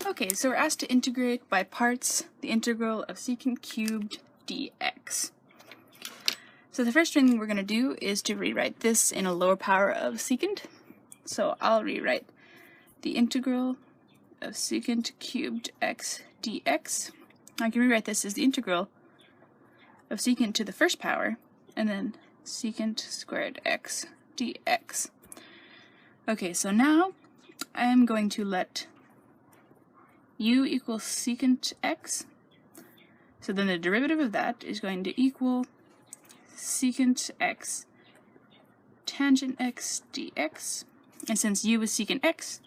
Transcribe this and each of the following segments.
Okay, so we're asked to integrate by parts the integral of secant cubed dx. So the first thing we're going to do is to rewrite this in a lower power of secant. So I'll rewrite the integral of secant cubed x dx. I can rewrite this as the integral of secant to the first power, and then secant squared x dx. Okay, so now I'm going to let u equals secant x. So then the derivative of that is going to equal secant x tangent x dx. And since u is secant x,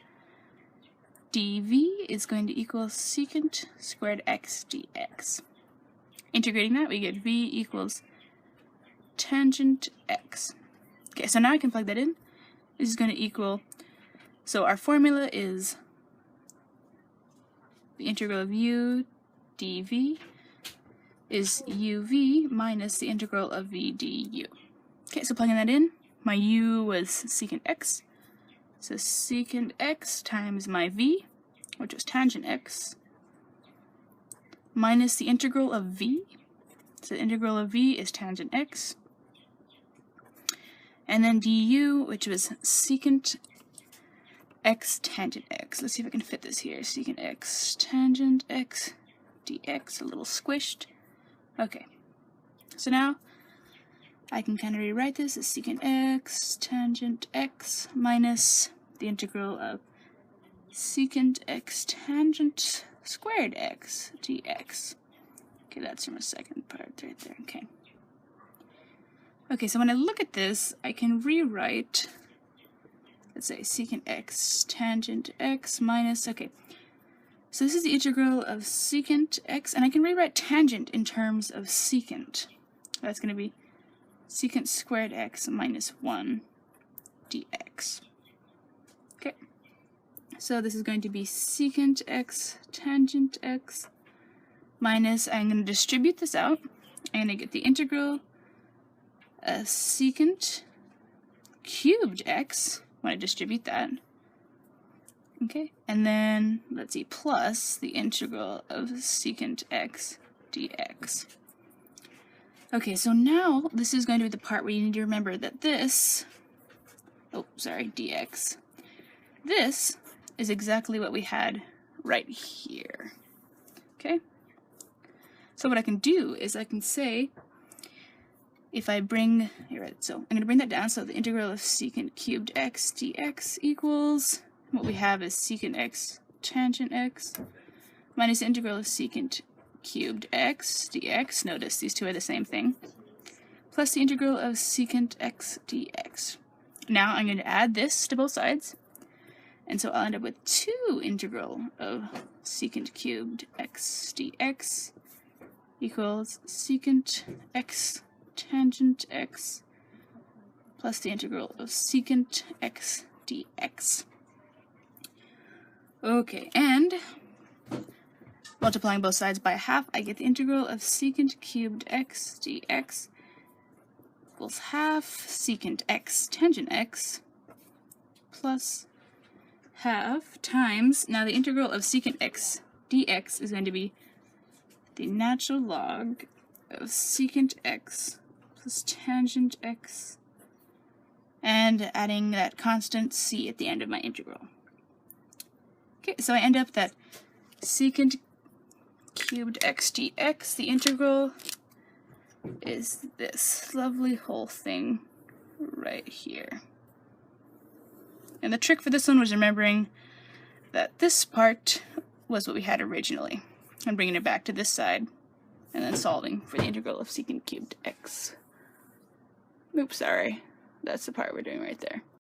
dv is going to equal secant squared x dx. Integrating that, we get v equals tangent x. Okay, so now I can plug that in. This is going to equal, so our formula is the integral of u dv is uv minus the integral of v du. Okay, so plugging that in, my u was secant x, so secant x times my v, which was tangent x, minus the integral of v, so the integral of v is tangent x, and then du, which was secant x tangent x. Let's see if I can fit this here. Secant x tangent x dx, a little squished. Okay, so now I can kind of rewrite this as secant x tangent x minus the integral of secant x tangent squared x dx. Okay, that's from a second part right there. Okay. Okay, so when I look at this, I can rewrite, let's say, secant x tangent x minus, okay, so this is the integral of secant x, and I can rewrite tangent in terms of secant. That's going to be secant squared x minus 1 dx. Okay, so this is going to be secant x tangent x minus, I'm going to distribute this out, and I get the integral of secant cubed x when I distribute that. Okay, and then let's see, plus the integral of secant x dx. Okay, so now this is going to be the part where you need to remember that this, dx, this is exactly what we had right here. Okay, so what I can do is I can say, if I bring, so I'm going to bring that down, so the integral of secant cubed x dx equals, what we have is secant x tangent x minus the integral of secant cubed x dx, notice these two are the same thing, plus the integral of secant x dx. Now I'm going to add this to both sides, and so I'll end up with 2 integral of secant cubed x dx equals secant x tangent x plus the integral of secant x dx. Okay, and multiplying both sides by half, I get the integral of secant cubed x dx equals half secant x tangent x plus half times, now the integral of secant x dx is going to be the natural log of secant x plus tangent x, and adding that constant c at the end of my integral. Okay, so I end up that secant cubed x dx, the integral is this lovely whole thing right here. And the trick for this one was remembering that this part was what we had originally, and bringing it back to this side, and then solving for the integral of secant cubed x. Oops, sorry. That's the part we're doing right there.